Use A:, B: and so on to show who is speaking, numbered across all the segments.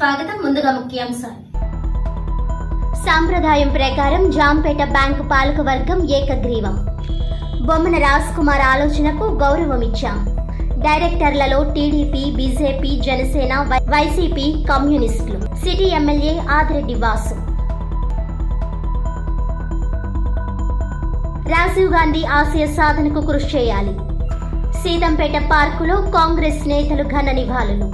A: స్వాగతం. ముందుగా ముఖ్యాంశాలు.
B: సాంప్రదాయం ప్రకారం జాంపేట బ్యాంకు పాలకవర్గం ఏకగ్రీవం. బొమ్మన రాజ్ కుమార్ ఆలోచనకు గౌరవం ఇచ్చాం. డైరెక్టర్లలో టీడీపీ, బీజేపీ, జనసేన, వైసీపీ, కమ్యూనిస్టులు. City MLA Adireddy Vasu. రాజీవ్ గాంధీ ఆశయ సాధనకు కృషి చేయాలి. సీతంపేట పార్కులో కాంగ్రెస్ నేతలు ఘన నివాళులు.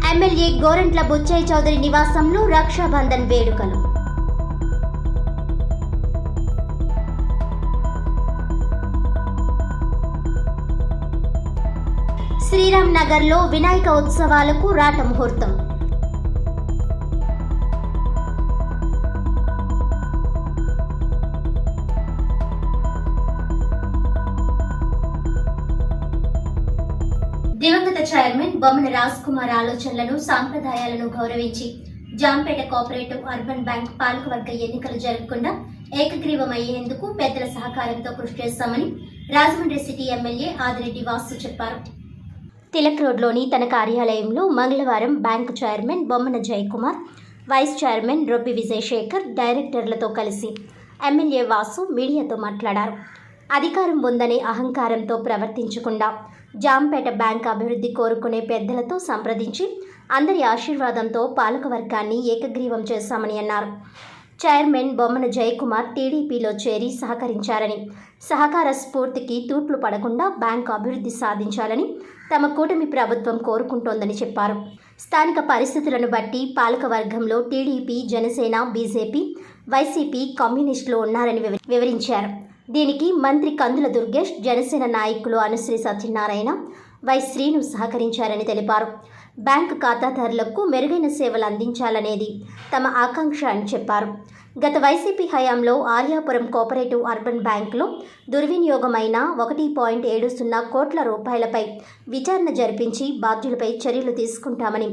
B: ఎమ్మెల్యే గోరంట్ల బుచ్చయ్య చౌదరి నివాసంలో రక్షాబంధన్ వేడుకలు. శ్రీరామ్ నగర్లో వినాయక ఉత్సవాలకు రాట ముహూర్తం.
A: దివంగత చైర్మన్ బొమ్మన రాజ్ కుమార్ ఆలోచనలను, సాంప్రదాయాలను గౌరవించి జాంపేట కోఆపరేటివ్ అర్బన్ బ్యాంక్ పాలకవర్గ ఎన్నికలు జరగకుండా ఏకగ్రీవమయ్యేందుకు పెద్దల సహకారంతో కృషి చేస్తామని రాజమండ్రి సిటీ ఎమ్మెల్యే ఆదిరెడ్డి వాసు చెప్పారు.
B: తిలక్ రోడ్లోని తన కార్యాలయంలో మంగళవారం bank chairman Bommana Jayakumar, vice chairman Robbi Vijayasekhar, డైరెక్టర్లతో కలిసి ఎమ్మెల్యే వాసు మీడియాతో మాట్లాడారు. అధికారం ఉందనే అహంకారంతో ప్రవర్తించకుండా జాంపేట బ్యాంక్ అభివృద్ధి కోరుకునే పెద్దలతో సంప్రదించి అందరి ఆశీర్వాదంతో పాలకవర్గాన్ని ఏకగ్రీవం చేశామని అన్నారు. చైర్మన్ బొమ్మన జయకుమార్ టీడీపీలో చేరి సహకరించారని, సహకార స్ఫూర్తికి తూట్లు పడకుండా బ్యాంకు అభివృద్ధి సాధించాలని తమ కూటమి ప్రభుత్వం కోరుకుంటోందని చెప్పారు. స్థానిక పరిస్థితులను బట్టి పాలకవర్గంలో టీడీపీ, జనసేన, బీజేపీ, వైసీపీ, కమ్యూనిస్టులు ఉన్నారని వివరించారు. దీనికి మంత్రి కందుల దుర్గేష్, జనసేన నాయకులు అనుశ్రీ సత్యనారాయణ, వై శ్రీను సహకరించారని తెలిపారు. బ్యాంకు ఖాతాదారులకు మెరుగైన సేవలు అందించాలనేది తమ ఆకాంక్ష అని చెప్పారు. గత వైసీపీ హయాంలో ఆర్యాపురం కోఆపరేటివ్ అర్బన్ బ్యాంకులో దుర్వినియోగమైన 1.70 కోట్ల రూపాయలపై విచారణ జరిపించి బాధ్యులపై చర్యలు తీసుకుంటామని,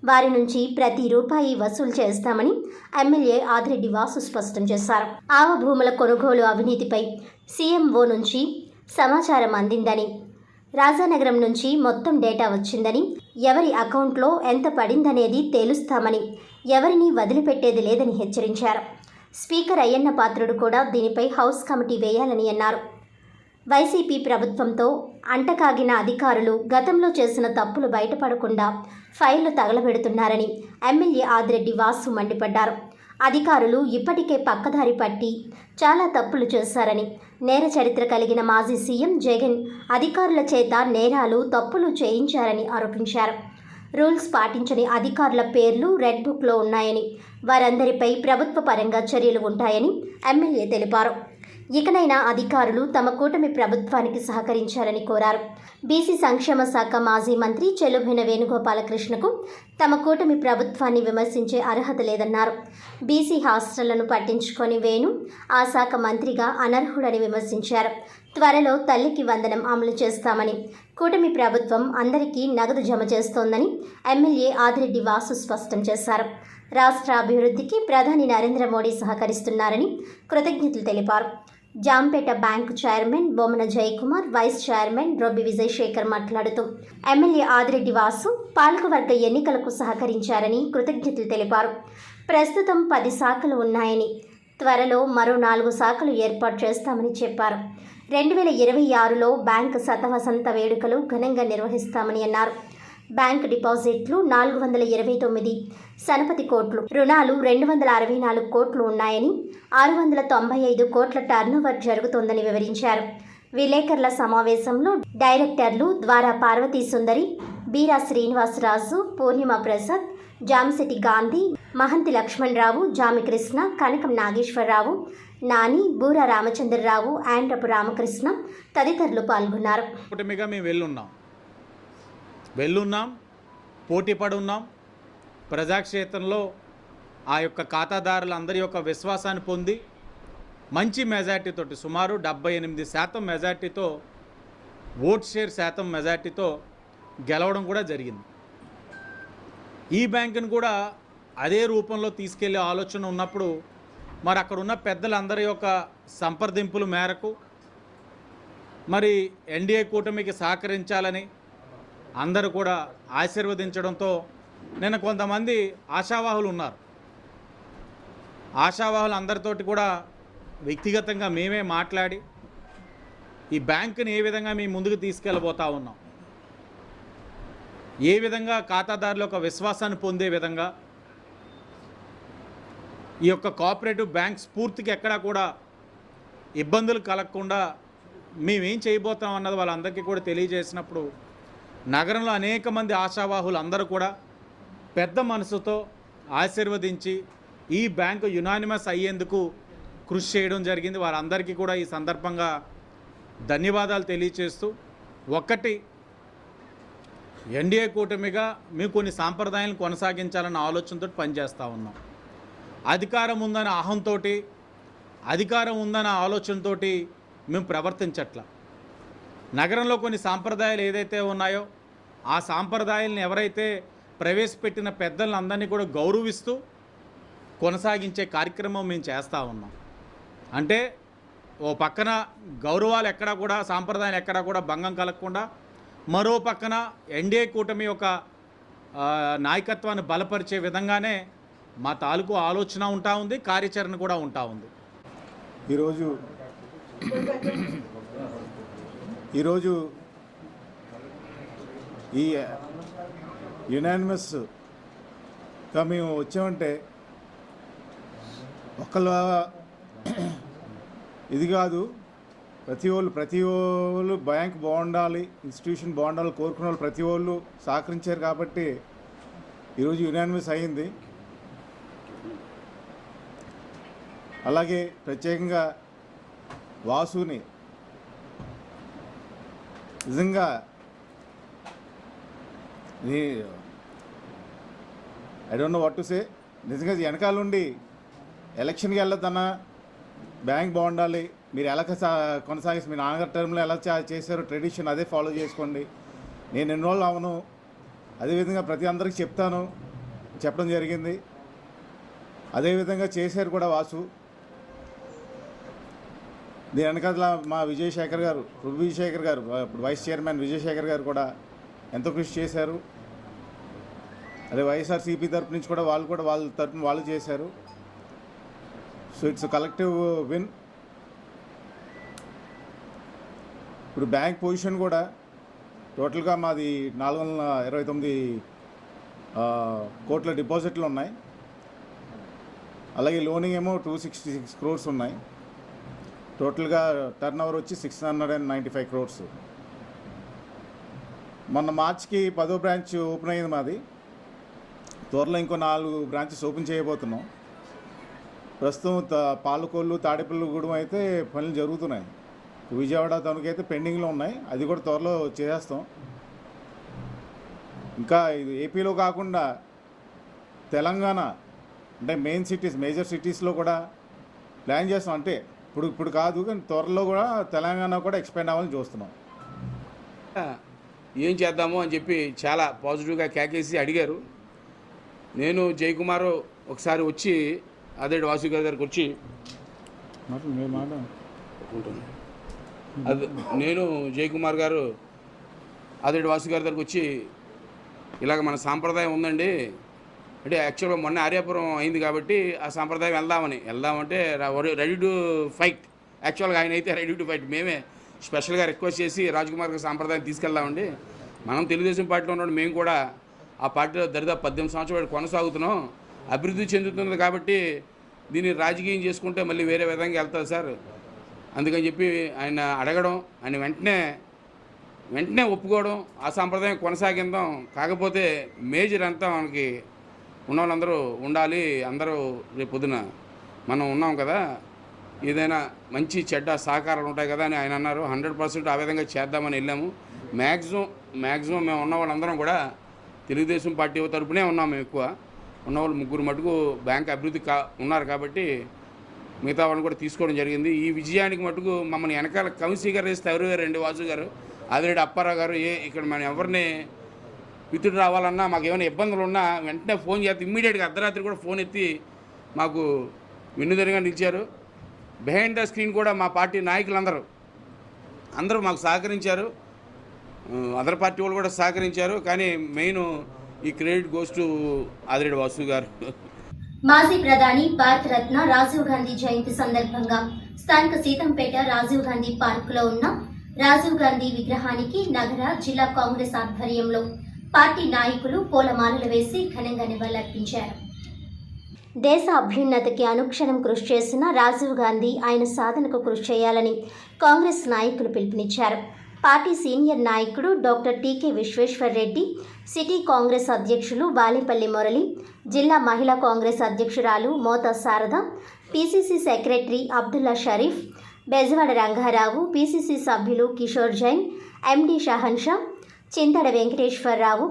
B: వారి నుంచి ప్రతి రూపాయి వసూలు చేస్తామని ఎమ్మెల్యే ఆదిరెడ్డి వాసు స్పష్టం చేశారు. ఆవ భూముల కొనుగోలు అవినీతిపై సీఎంఓ నుంచి సమాచారం అందిందని, రాజానగరం నుంచి మొత్తం డేటా వచ్చిందని, ఎవరి అకౌంట్లో ఎంత పడిందనేది తేలుస్తామని, ఎవరిని వదిలిపెట్టేది లేదని హెచ్చరించారు. స్పీకర్ అయ్యన్న పాత్రుడు కూడా దీనిపై హౌస్ కమిటీ వేయాలని అన్నారు. వైసీపీ ప్రభుత్వంతో అంటకాగిన అధికారులు గతంలో చేసిన తప్పులు బయటపడకుండా ఫైళ్లు తగలబెడుతున్నారని ఎమ్మెల్యే ఆదిరెడ్డి వాసు మండిపడ్డారు. అధికారులు ఇప్పటికే పక్కదారి పట్టి చాలా తప్పులు చేశారని, నేర చరిత్ర కలిగిన మాజీ సీఎం జగన్ అధికారుల చేత నేరాలు, తప్పులు చేయించారని ఆరోపించారు. రూల్స్ పాటించని అధికారుల పేర్లు రెడ్ బుక్లో ఉన్నాయని, వారందరిపై ప్రభుత్వ పరంగా చర్యలు ఉంటాయని ఎమ్మెల్యే తెలిపారు. ఇకనైనా అధికారులు తమ కూటమి ప్రభుత్వానికి సహకరించాలని కోరారు. బీసీ సంక్షేమ శాఖ మాజీ మంత్రి చెల్లుబోయిన వేణుగోపాలకృష్ణకు తమ కూటమి ప్రభుత్వాన్ని విమర్శించే అర్హత లేదన్నారు. బీసీ హాస్టళ్లను పట్టించుకొని వేణు ఆ శాఖ మంత్రిగా అనర్హుడని విమర్శించారు. త్వరలో తల్లికి వందనం అమలు చేస్తామని, కూటమి ప్రభుత్వం అందరికీ నగదు జమ చేస్తోందని ఎమ్మెల్యే ఆదిరెడ్డి వాసు స్పష్టం చేశారు. రాష్ట్ర అభివృద్ధికి ప్రధాని నరేంద్ర మోడీ సహకరిస్తున్నారని కృతజ్ఞతలు తెలిపారు. Jampeta bank chairman Bommana Jayakumar, vice chairman Robbi Vijayasekhar మాట్లాడుతూ ఎమ్మెల్యే ఆదిరెడ్డి వాసు పాలకవర్గ ఎన్నికలకు సహకరించారని కృతజ్ఞతలు తెలిపారు. ప్రస్తుతం 10 శాఖలు ఉన్నాయని, త్వరలో మరో 4 శాఖలు ఏర్పాటు చేస్తామని చెప్పారు. 2026లో బ్యాంకు శతవసంత వేడుకలు ఘనంగా నిర్వహిస్తామని అన్నారు. బ్యాంక్ డిపాజిట్లు 429 సనపతి కోట్లు, రుణాలు 264 కోట్లు ఉన్నాయని, 695 కోట్ల టర్నోవర్ జరుగుతోందని వివరించారు. విలేకరుల సమావేశంలో డైరెక్టర్లు ద్వారా పార్వతీ సుందరి, బీరా శ్రీనివాసరాజు, పూర్ణిమ ప్రసాద్, జామిశెట్టి గాంధీ, మహంతి లక్ష్మణరావు, జామి కృష్ణ, కనకం నాగేశ్వరరావు, నాని, బూరా రామచంద్రరావు, ఆండ్రపు రామకృష్ణ తదితరులు పాల్గొన్నారు.
C: వెళ్ళున్నాం, పోటీ పడి ఉన్నాం. ప్రజాక్షేత్రంలో ఆ యొక్క ఖాతాదారులందరి యొక్క విశ్వాసాన్ని పొంది మంచి మెజార్టీతో, సుమారు 78% మెజార్టీతో, ఓట్ షేర్ శాతం మెజార్టీతో గెలవడం కూడా జరిగింది. ఈ బ్యాంకును కూడా అదే రూపంలో తీసుకెళ్లే ఆలోచన ఉన్నప్పుడు మరి అక్కడ ఉన్న పెద్దలందరి యొక్క సంప్రదింపుల మేరకు మరి ఎన్డీఏ కూటమికి సహకరించాలని అందరూ కూడా ఆశీర్వదించడంతో నిన్న కొంతమంది ఆశావాహులు ఉన్నారు. ఆశావాహులు అందరితోటి కూడా వ్యక్తిగతంగా మేమే మాట్లాడి ఈ బ్యాంకుని ఏ విధంగా మేము ముందుకు తీసుకెళ్ళబోతా ఉన్నాం, ఏ విధంగా ఖాతాదారుల యొక్క విశ్వాసాన్ని పొందే విధంగా ఈ యొక్క కోఆపరేటివ్ బ్యాంక్ స్ఫూర్తికి ఎక్కడా కూడా ఇబ్బందులు కలగకుండా మేమేం చేయబోతాం అన్నది వాళ్ళందరికీ కూడా తెలియజేసినప్పుడు నగరంలో అనేక మంది ఆశావాహులు అందరూ కూడా పెద్ద మనసుతో ఆశీర్వదించి ఈ బ్యాంకు యునానిమస్ అయ్యేందుకు కృషి చేయడం జరిగింది. వారందరికీ కూడా ఈ సందర్భంగా ధన్యవాదాలు తెలియజేస్తూ, ఒక్కటి ఎన్డీఏ కూటమిగా మేము కొన్ని సాంప్రదాయాలను కొనసాగించాలన్న ఆలోచనతో పనిచేస్తూ ఉన్నాం. అధికారం ఉందన్న అహంతో, అధికారం ఉందన్న ఆలోచనతో మేము ప్రవర్తించట్ల. నగరంలో కొన్ని సాంప్రదాయాలు ఏదైతే ఉన్నాయో ఆ సాంప్రదాయాలను ఎవరైతే ప్రవేశపెట్టిన పెద్దలందరినీ కూడా గౌరవిస్తూ కొనసాగించే కార్యక్రమం మేము చేస్తూ ఉన్నాం. అంటే ఓ పక్కన గౌరవాలు ఎక్కడా కూడా, సాంప్రదాయాలు ఎక్కడా కూడా భంగం కలగకుండా, మరో పక్కన ఎన్డీఏ కూటమి యొక్క నాయకత్వాన్ని బలపరిచే విధంగానే మా తాలూకు ఆలోచన ఉంటా ఉంది, కార్యాచరణ కూడా ఉంటా ఉంది.
D: ఈరోజు ఈ యునానిమస్గా మేము వచ్చామంటే ఒకళ్ళ ఇది కాదు, ప్రతి వాళ్ళు బ్యాంక్ బాగుండాలి, ఇన్స్టిట్యూషన్ బాగుండాలి కోరుకునే వాళ్ళు ప్రతి వాళ్ళు సహకరించారు కాబట్టి ఈరోజు యునానిమస్ అయ్యింది. అలాగే ప్రత్యేకంగా వాసుని నిజంగా I don't know what to say. నిజంగా వెనకాల నుండి ఎలక్షన్కి వెళ్ళొద్దన్నా బ్యాంక్ బాగుండాలి, మీరు ఎలా కొనసాగిస్తే మీ నాన్నగారి టర్మ్లో ఎలా చేశారో ట్రెడిషన్ అదే ఫాలో చేసుకోండి, నేను ఎన్రోల్ అవను, అదేవిధంగా ప్రతి అందరికీ చెప్పడం జరిగింది. అదేవిధంగా చేశారు కూడా వాసు. దీని వెనకాల మా విజయశేఖర్ గారు, ఇప్పుడు వైస్ చైర్మన్ విజయశేఖర్ గారు కూడా ఎంతో కృషి చేశారు. అదే వైఎస్ఆర్సీపీ తరపు నుంచి కూడా వాళ్ళ తరపున వాళ్ళు చేశారు. So it's collective win. ఇప్పుడు బ్యాంక్ పొజిషన్ కూడా టోటల్గా మాది 429 కోట్ల డిపాజిట్లు ఉన్నాయి. అలాగే లోనింగ్ ఏమో 266 crores ఉన్నాయి. టోటల్గా టర్న్ ఓవర్ వచ్చి 695 crores. మొన్న మార్చికి 10వ బ్రాంచ్ ఓపెన్ అయింది మాది. త్వరలో ఇంకో 4 బ్రాంచెస్ ఓపెన్ చేయబోతున్నాం. ప్రస్తుతం పాలకొల్లు, తాడేపల్లిగూడెం అయితే పనులు జరుగుతున్నాయి. విజయవాడ తణుకు అయితే పెండింగ్లో ఉన్నాయి, అది కూడా త్వరలో చేసేస్తాం. ఇంకా ఇది ఏపీలో కాకుండా తెలంగాణ అంటే మేజర్ సిటీస్లో కూడా ప్లాన్ చేస్తాం. అంటే ఇప్పుడు కాదు కానీ త్వరలో కూడా తెలంగాణ కూడా ఎక్స్పాండ్ అవ్వాలని చూస్తున్నాం.
E: ఏం చేద్దాము అని చెప్పి చాలా పాజిటివ్గా కేకేసి అడిగారు. నేను జయకుమారు ఒకసారి వచ్చి అదే వాసు గారి దగ్గరికి వచ్చి నేను జయకుమార్ గారు అదే వాసు గారి దగ్గరికి వచ్చి ఇలాగ మన సాంప్రదాయం ఉందండి అంటే యాక్చువల్గా మొన్న ఆర్యాపురం అయింది కాబట్టి ఆ సాంప్రదాయం వెళ్దామంటే రెడీ టు ఫైట్. యాక్చువల్గా ఆయన అయితే రెడీ టు ఫైట్. మేమే స్పెషల్గా రిక్వెస్ట్ చేసి రాజ్కుమార్ గారి సాంప్రదాయం తీసుకెళ్దామండి. మనం తెలుగుదేశం పార్టీలో ఉన్నాడు, మేము కూడా ఆ పార్టీలో దరిదాపు 18 సంవత్సరాలు కొనసాగుతున్నాం, అభివృద్ధి చెందుతుంది కాబట్టి దీన్ని రాజకీయం చేసుకుంటే మళ్ళీ వేరే విధంగా వెళ్తుంది సార్. అందుకని చెప్పి ఆయన అడగడం, ఆయన వెంటనే ఒప్పుకోవడం, ఆ సాంప్రదాయం కొనసాగిద్దాం. కాకపోతే మేజర్ అంతా మనకి ఉన్న వాళ్ళందరూ ఉండాలి, అందరూ రేపు పొద్దున మనం ఉన్నాం కదా, ఏదైనా మంచి చెడ్డ సహకారాలు ఉంటాయి కదా అని ఆయన అన్నారు. 100% ఆ విధంగా చేద్దామని వెళ్ళాము. మ్యాక్సిమం మేము ఉన్న వాళ్ళందరం కూడా తెలుగుదేశం పార్టీ తరపునే ఉన్నాం. మేము ఎక్కువ ఉన్నవాళ్ళు 3 మటుకు బ్యాంక్ అభివృద్ధి ఉన్నారు కాబట్టి మిగతా వాళ్ళని కూడా తీసుకోవడం జరిగింది. ఈ విజయానికి మటుకు మమ్మల్ని వెనకాల కౌన్సిలర్ వేస్తే ఎవరు 2 వాసు గారు, ఆదిరెడ్డి అప్పారావు గారు. ఇక్కడ మనం ఎవరిని విత్డ్రా రావాలన్నా మాకు ఏమైనా ఇబ్బందులు ఉన్నా వెంటనే ఫోన్ చేస్తే ఇమ్మీడియట్గా అర్ధరాత్రి కూడా ఫోన్ ఎత్తి మాకు వెన్నుదరిగా నిలిచారు. బిహైండ్ ద స్క్రీన్ కూడా మా పార్టీ నాయకులందరూ మాకు సహకరించారు. అదర్ పార్టీ వాళ్ళు కూడా సహకరించారు. కానీ మెయిన్ ఈ credit goes to Adireddy Vasu గారు.
A: మాజీ ప్రధాని భారతరత్న రాజీవ్ గాంధీ జయంతి సందర్భంగా స్థానిక సీతంపేట రాజీవ్ గాంధీ పార్కులో ఉన్న రాజీవ్ గాంధీ విగ్రహానికి నగర జిల్లా కాంగ్రెస్ ఆధ్వర్యంలో పార్టీ నాయకులు పూలమాలలు వేసి ఘనంగా నివాళులర్పించారు.
B: దేశ అభ్యున్నతికి అనుక్షణం కృషి చేసిన రాజీవ్ గాంధీ ఆయన సాధనకు కృషి చేయాలని కాంగ్రెస్ నాయకులు పిలుపునిచ్చారు. పార్టీ సీనియర్ నాయకుడు doctor T K Vishweshwar Reddy, city Congress అధ్యక్షులు బాలేపల్లి మురళి, జిల్లా మహిళా కాంగ్రెస్ అధ్యక్షురాలు Mota Sharada, PCC secretary Abdullah Sharif, Bezawada Rangarao, PCC సభ్యులు కిషోర్ జైన్, ఎండి షహన్ షా, చింతడ వెంకటేశ్వరరావు,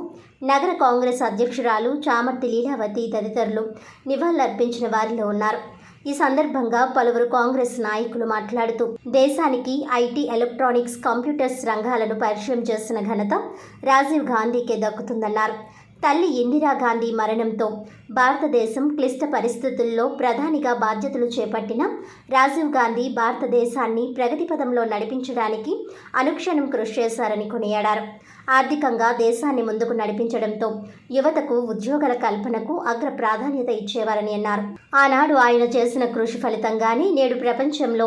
B: నగర కాంగ్రెస్ అధ్యక్షురాలు చామర్తి లీలావతి తదితరులు నివాళులర్పించిన వారిలో ఉన్నారు. ఈ సందర్భంగా పలువురు కాంగ్రెస్ నాయకులు మాట్లాడుతూ దేశానికి ఐటీ, ఎలక్ట్రానిక్స్, కంప్యూటర్స్ రంగాలను పరిచయం చేసిన ఘనత రాజీవ్ గాంధీకే దక్కుతుందన్నారు. తల్లి ఇందిరాగాంధీ మరణంతో భారతదేశం క్లిష్ట పరిస్థితుల్లో ప్రధానిగా బాధ్యతలు చేపట్టిన రాజీవ్ గాంధీ భారతదేశాన్ని ప్రగతి పదంలో నడిపించడానికి అనుక్షణం కృషి చేశారని కొనియాడారు. ఆర్థికంగా దేశాన్ని ముందుకు నడిపించడంతో యువతకు ఉద్యోగాల కల్పనకు అగ్ర ప్రాధాన్యత ఇచ్చేవారని అన్నారు. ఆనాడు ఆయన చేసిన కృషి ఫలితంగానే నేడు ప్రపంచంలో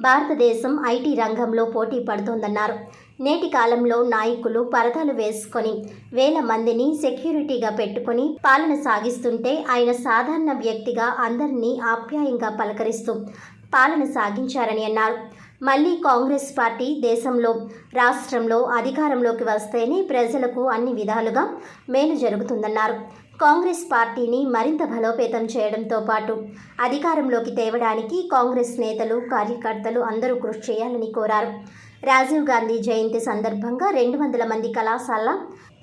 B: భారతదేశం ఐటీ రంగంలో పోటీ పడుతోందన్నారు. నేటి కాలంలో నాయకులు పరదాలు వేసుకొని వేల మందిని సెక్యూరిటీగా పెట్టుకుని పాలన సాగిస్తుంటే ఆయన సాధారణ వ్యక్తిగా అందరినీ ఆప్యాయంగా పలకరిస్తూ పాలన సాగించారని అన్నారు. మళ్ళీ కాంగ్రెస్ పార్టీ దేశంలో, రాష్ట్రంలో అధికారంలోకి వస్తేనే ప్రజలకు అన్ని విధాలుగా మేలు జరుగుతుందన్నారు. కాంగ్రెస్ పార్టీని మరింత బలోపేతం చేయడంతో పాటు అధికారంలోకి తేవడానికి కాంగ్రెస్ నేతలు, కార్యకర్తలు అందరూ కృషి చేయాలని కోరారు. రాజీవ్ గాంధీ జయంతి సందర్భంగా 200 మంది కళాశాల,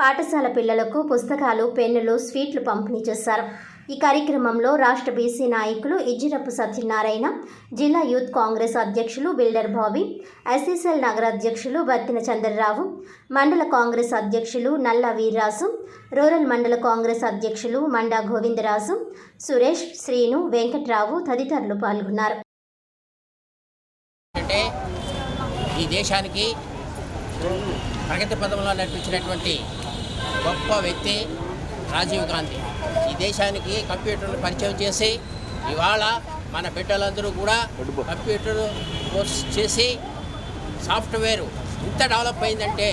B: పాఠశాల పిల్లలకు పుస్తకాలు, పెన్నులు, స్వీట్లు పంపిణీ చేశారు. ఈ కార్యక్రమంలో రాష్ట్ర బీసీ నాయకులు ఇజ్జిరప్పు సత్యనారాయణ, జిల్లా యూత్ కాంగ్రెస్ అధ్యక్షులు బిల్డర్ బాబీ, ఎస్ఎస్ఎల్ నగర అధ్యక్షులు బత్తిన చంద్రరావు, మండల కాంగ్రెస్ అధ్యక్షులు నల్ల వీర్రాజు, రూరల్ మండల కాంగ్రెస్ అధ్యక్షులు మండా గోవిందరాజు, సురేష్, శ్రీను, వెంకట్రావు తదితరులు పాల్గొన్నారు.
F: ఈ దేశానికి ప్రగతి పదంలో నడిపించినటువంటి గొప్ప వ్యక్తి రాజీవ్ గాంధీ. ఈ దేశానికి కంప్యూటర్ను పరిచయం చేసి ఇవాళ మన బిడ్డలందరూ కూడా కంప్యూటర్ కోర్స్ చేసి సాఫ్ట్వేర్ ఇంత డెవలప్ అయిందంటే,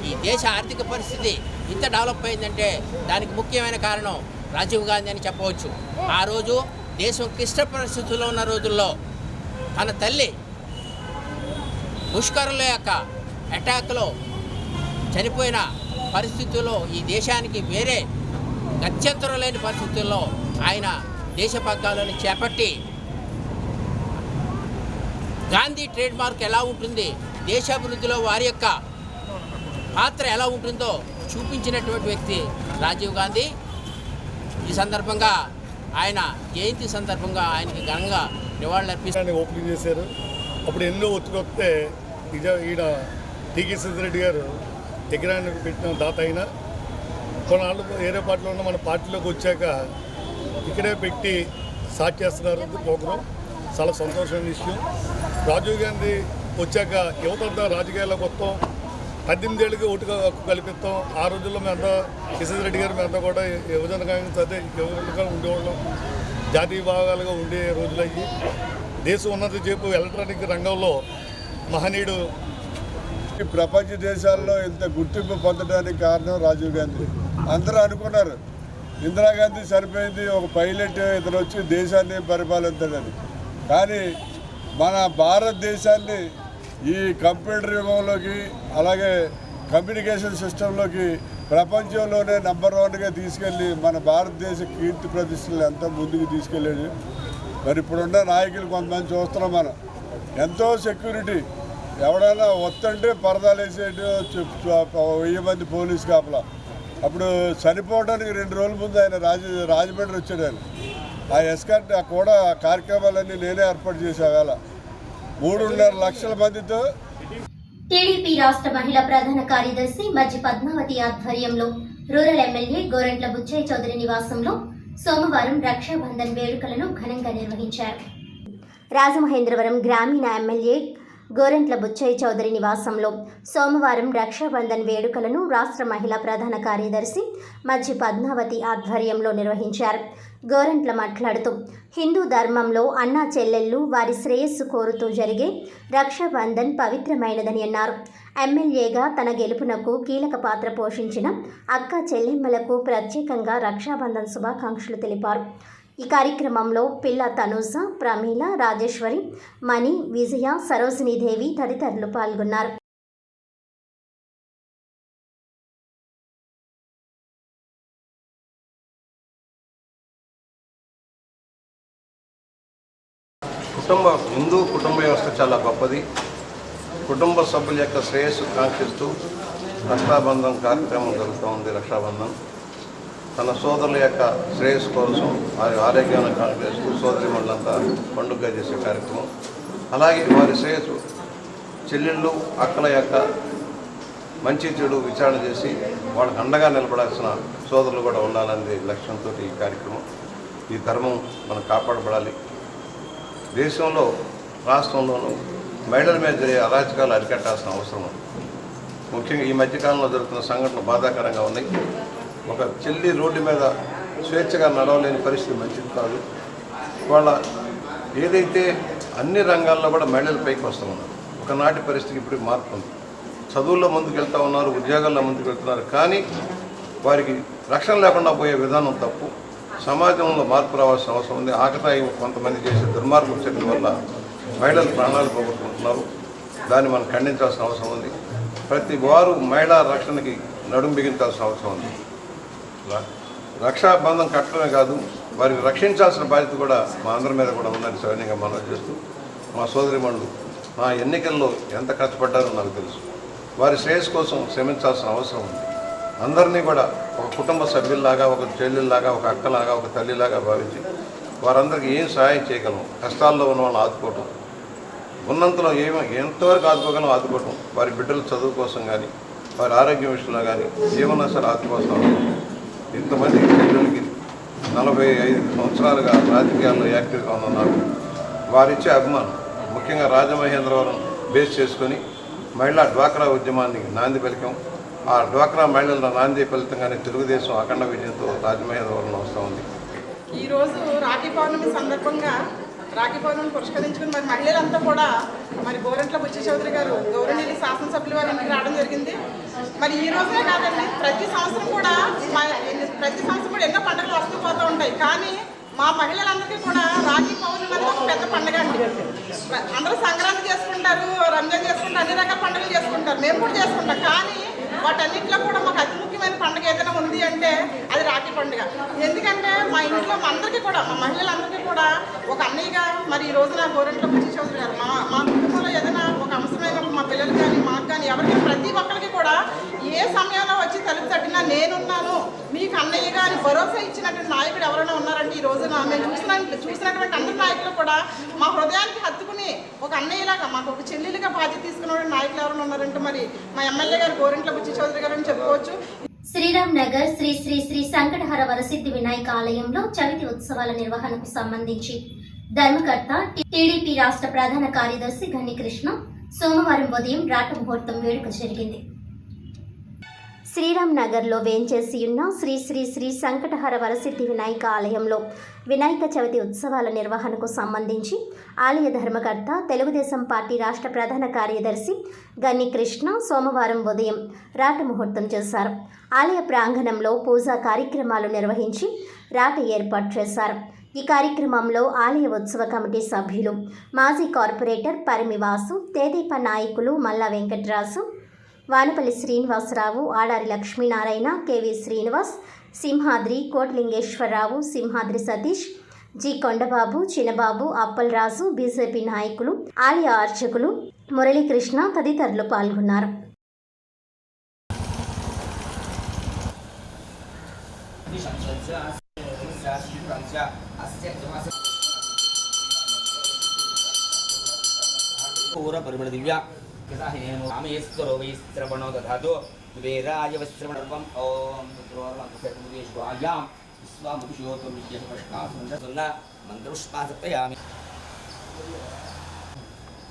F: ఈ దేశ ఆర్థిక పరిస్థితి ఇంత డెవలప్ అయిందంటే దానికి ముఖ్యమైన కారణం రాజీవ్ గాంధీ అని చెప్పవచ్చు. ఆ రోజు దేశం క్లిష్ట పరిస్థితుల్లో ఉన్న రోజుల్లో తన తల్లి ముష్కరుల యొక్క అటాక్లో చనిపోయిన పరిస్థితుల్లో ఈ దేశానికి వేరే గత్యంతరం లేని పరిస్థితుల్లో ఆయన దేశ పగ్గాలను చేపట్టి గాంధీ ట్రేడ్ మార్క్ ఎలా ఉంటుంది, దేశాభివృద్ధిలో వారి యొక్క పాత్ర ఎలా ఉంటుందో చూపించినటువంటి వ్యక్తి రాజీవ్ గాంధీ. ఈ సందర్భంగా ఆయన జయంతి సందర్భంగా ఆయనకి ఘనంగా నివాళులర్పిస్తారు.
G: ఓపెనింగ్ చేశారు. అప్పుడు ఎన్నో ఒత్తుకొస్తే ఈయన టీకే రెడ్డి గారు విగ్రహాన్ని పెట్టిన దాత అయినా కొన్నాళ్ళు వేరే పార్టీలో ఉన్న మన పార్టీలోకి వచ్చాక ఇక్కడే పెట్టి స్టార్ట్ చేస్తున్నారు ప్రోగ్రాం. చాలా సంతోషమైన విషయం. రాజీవ్ గాంధీ వచ్చాక యువతంతా రాజకీయాల్లోకి వస్తాం, 18 ఏళ్ళకి ఓటు హక్కు కల్పిస్తాం. ఆ రోజుల్లో మేమంతా కిషన్ రెడ్డి గారు మేమంతా కూడా యువజన కాంగ్రెస్ అదే యువజనగా ఉండేవాళ్ళం, జాతీయ భాగాలుగా ఉండే రోజులయ్యి. దేశం ఉన్నది చెప్పు ఎలక్ట్రానిక్ రంగంలో మహనీయుడు.
H: ఈ ప్రపంచ దేశాల్లో ఇంత గుర్తింపు పొందడానికి కారణం రాజీవ్ గాంధీ. అందరూ అనుకున్నారు ఇందిరాగాంధీ చనిపోయింది, ఒక పైలట్ ఇతను వచ్చి దేశాన్ని పరిపాలిస్తాడని. కానీ మన భారతదేశాన్ని ఈ కంప్యూటర్ యుగంలోకి, అలాగే కమ్యూనికేషన్ సిస్టంలోకి ప్రపంచంలోనే నెంబర్ 1గా తీసుకెళ్ళి మన భారతదేశ కీర్తి ప్రతిష్టలు ఎంత ముందుకు తీసుకెళ్ళాడు. మరి ఇప్పుడున్న నాయకులు కొంతమంది చూస్తున్నాం మనం, ఎంతో సెక్యూరిటీ, ఎవడైనా వస్తుంటే పరదాలు వేసేటి 1000 మంది పోలీసు కాపలా. అప్పుడు చనిపోవడానికి 2 రోజుల ముందు ఆయన రాజమండ్రి వచ్చాడు. ఆయన ఆ ఎస్కార్ట్ కూడా కార్యక్రమాలన్నీ నేనే ఏర్పాటు చేసే వేళ 3.5 లక్షల మందితో.
A: టీడీపీ రాష్ట్ర మహిళా ప్రధాన కార్యదర్శి మధ్య పద్మావతి ఆధ్వర్యంలో రూరల్ ఎమ్మెల్యే గోరంట్ల బుచ్చయ్య చౌదరి నివాసంలో సోమవారం రక్షాబంధన్ వేడుకలను ఘనంగా నిర్వహించారు.
B: రాజమహేంద్రవరం గ్రామీణ ఎమ్మెల్యే గోరంట్ల బుచ్చయ్య చౌదరి నివాసంలో సోమవారం రక్షాబంధన్ వేడుకలను రాష్ట్ర మహిళా ప్రధాన కార్యదర్శి మజ్జి పద్మావతి ఆధ్వర్యంలో నిర్వహించారు. గోరంట్ల మాట్లాడుతూ హిందూ ధర్మంలో అన్నా చెల్లెళ్ళు వారి శ్రేయస్సు కోరుతూ జరిగే రక్షాబంధన్ పవిత్రమైనదని అన్నారు. ఎమ్మెల్యేగా తన గెలుపునకు కీలక పాత్ర పోషించిన అక్క చెల్లెమ్మలకు ప్రత్యేకంగా రక్షాబంధన్ శుభాకాంక్షలు తెలిపారు. ఈ కార్యక్రమంలో పిల్ల తనూజ, ప్రమీల, రాజేశ్వరి, మణి, విజయ, సరోజినీదేవి తదితరులు పాల్గొన్నారు.
I: హిందూ కుటుంబ వ్యవస్థ చాలా గొప్పది. కుటుంబ సభ్యుల యొక్క శ్రేయస్సు కాంక్షిస్తూ రక్షాబంధన్ కార్యక్రమం జరుగుతూ ఉంది. రక్షాబంధన్ తన సోదరుల యొక్క శ్రేయస్సు కోసం వారి ఆరోగ్యాన్ని కాంక్షిస్తూ సోదరి మండలంతా పండుగగా చేసే కార్యక్రమం. అలాగే వారి శ్రేయస్సు చెల్లెళ్ళు, అక్కల యొక్క మంచి చెడు విచారణ చేసి వాళ్ళకి అండగా నిలబడాల్సిన సోదరులు కూడా ఉండాలనే లక్ష్యంతో ఈ కార్యక్రమం. ఈ ధర్మం మనం కాపాడబడాలి. దేశంలో, రాష్ట్రంలోనూ మహిళల మీద జరిగే అరాచకాలు అరికట్టాల్సిన అవసరం ఉంది. ముఖ్యంగా ఈ మధ్యకాలంలో జరుగుతున్న సంఘటనలు బాధాకరంగా ఉన్నాయి. ఒక చెల్లి రోడ్డు మీద స్వేచ్ఛగా నడవలేని పరిస్థితి మంచిది కాదు. వాళ్ళ ఏదైతే అన్ని రంగాల్లో కూడా మహిళలు పైకి వస్తూ ఉన్నారు. ఒకనాటి పరిస్థితికి ఇప్పుడు మార్పు ఉంది. చదువుల్లో ముందుకు వెళ్తూ ఉన్నారు, ఉద్యోగాల్లో ముందుకు వెళ్తున్నారు. కానీ వారికి రక్షణ లేకుండా పోయే విధానం తప్పు. సమాజంలో మార్పు రావాల్సిన అవసరం ఉంది. ఆకతాయి కొంతమంది చేసే దుర్మార్గ చర్యల వల్ల మహిళలు ప్రాణాలు పోగొట్టుకుంటున్నారు. దాన్ని మనం ఖండించాల్సిన అవసరం ఉంది. ప్రతి వారు మహిళా రక్షణకి నడుం బిగించాల్సిన అవసరం ఉంది. రక్షాబంధం కట్టడమే కాదు, వారిని రక్షించాల్సిన బాధ్యత కూడా మా అందరి మీద కూడా ఉందని సవినయంగా మనం చేస్తూ, మా సోదరిమణులు మా ఎన్నికల్లో ఎంత కష్టపడ్డారో నాకు తెలుసు. వారి శ్రేయస్సు కోసం శ్రమించాల్సిన అవసరం ఉంది. అందరినీ కూడా ఒక కుటుంబ సభ్యుల్లాగా, ఒక చెల్లెల్లాగా, ఒక అక్కలాగా, ఒక తల్లిలాగా భావించి వారందరికీ ఏం సహాయం చేయగలం, కష్టాల్లో ఉన్న వాళ్ళని ఆదుకోవటం, ఉన్నంతలో ఎంతవరకు ఆదుకోగలం ఆదుకోవటం, వారి బిడ్డల చదువు కోసం కానీ, వారి ఆరోగ్యం విషయంలో కానీ ఏమన్నా సరే ఆదుకోవాల్సిన అవసరం. ఇంతమంది చెల్లెలకి 45 సంవత్సరాలుగా రాజకీయాల్లో యాక్టివ్గా ఉన్న నాకు వారిచ్చే అభిమానం, ముఖ్యంగా రాజమహేంద్రవరం బేస్ చేసుకొని మహిళా డ్వాక్రా ఉద్యమాన్ని నాంది పలికాం. ఆ డ్వాక్రా మహిళల నాంది ఫలితంగానే తెలుగుదేశం అఖండ విజయంతో రాజమహేంద్రవరంలో వస్తూ ఉంది.
J: ఈరోజు రాఖీ పౌర్ణమి సందర్భంగా రాఖీ పౌర్ణమి పురస్కరించుకుని మరి మహిళలంతా కూడా మరి గోరంట్ల బుచ్చయ్య చౌదరి గారు గౌరవనీయులు శాసనసభ్యుల వారి ఇంటికి రావడం జరిగింది. మరి ఈ రోజే కాదండి, ప్రతి సంవత్సరం కూడా ఎన్నో పండుగలు వస్తూ పోతూ ఉంటాయి. కానీ మా మహిళలందరికీ కూడా రాఖీ పౌర్ణమి అనేది ఒక పెద్ద పండుగ అండి. అందరూ సంక్రాంతి చేసుకుంటారు, రంజాన్ చేసుకుంటారు, అన్ని రకాల పండుగలు చేసుకుంటారు, మేము కూడా చేసుకుంటాం. కానీ వాటన్నింటిలో కూడా మాకు అతి ముఖ్యమైన పండుగ ఏదైనా ఉంది అంటే అది రాఖీ పండుగ. ఎందుకంటే మా ఇంట్లో అందరికీ కూడా, మా మహిళలందరికీ కూడా ఒక అన్నయ్యగా మరి ఈ రోజున గోరంట్ల బుచ్చయ్య చౌదరి గారు మా కుటుంబంలో ఏదైనా ఒక అంశమైన మా పిల్లలు కానీ మాకు కానీ ఎవరికి ప్రతి ఒక్కరికి కూడా ఏ సమయంలో వచ్చి తలుపు తట్టినా నేనున్నాను మీకు అన్నయ్యగా అని భరోసా ఇచ్చినటువంటి నాయకుడు ఎవరైనా ఉన్నారంటే ఈ రోజున మేము చూసినటువంటి అందరి నాయకులు కూడా మా హృదయానికి హత్తుకుని ఒక అన్నయ్యలాగా, మాకు ఒక చెల్లెలుగా బాధ్యత తీసుకున్న నాయకులు ఎవరైనా ఉన్నారంటే మరి మా ఎమ్మెల్యే గారు గోరంట్ల బుచ్చయ్య చౌదరి గారు అని చెప్పుకోవచ్చు.
A: శ్రీరామ్ నగర్ శ్రీ శ్రీ శ్రీ సంకటహర వరసిద్ధి వినాయక ఆలయంలో చవితి ఉత్సవాల నిర్వహణకు సంబంధించి ధర్మకర్త టీడీపీ రాష్ట్ర ప్రధాన కార్యదర్శి గన్ని కృష్ణ సోమవారం ఉదయం రాట ముహూర్తం వేడుక జరిగింది.
B: శ్రీరామ్ నగర్లో వేంచేసి ఉన్న శ్రీ శ్రీ శ్రీ సంకటహర వరసిద్ధి వినాయక ఆలయంలో వినాయక చవితి ఉత్సవాల నిర్వహణకు సంబంధించి ఆలయ ధర్మకర్త తెలుగుదేశం పార్టీ రాష్ట్ర ప్రధాన కార్యదర్శి గన్ని కృష్ణ సోమవారం ఉదయం రాట ముహూర్తం చేశారు. ఆలయ ప్రాంగణంలో పూజా కార్యక్రమాలు నిర్వహించి రాట ఏర్పాటు చేశారు. ఈ కార్యక్రమంలో ఆలయ ఉత్సవ కమిటీ సభ్యులు, మాజీ కార్పొరేటర్ పరిమివాసు, తేదీప నాయకులు మల్లా వెంకటరాజు, వానపల్లి శ్రీనివాసరావు, ఆడారి లక్ష్మీనారాయణ, కెవి శ్రీనివాస్, సింహాద్రి, కోట్లింగేశ్వరరావు, సింహాద్రి సతీష్, జి కొండబాబు, చిన్నబాబు, అప్పలరాజు, బీజేపీ నాయకులు, ఆలయ అర్చకులు మురళీకృష్ణ తదితరులు పాల్గొన్నారు.
K: पूरा परिमल दिव्या रामेश्वरो वै श्रवणो दधातु कुबेराय वस्त्रमणर्वम् ॐ पुत्रोर्मन्त्रशतमुदेश्वायां विश्वामुषोतो विद्यष्टासुन्दर मन्त्रपुष्पासप्तयामि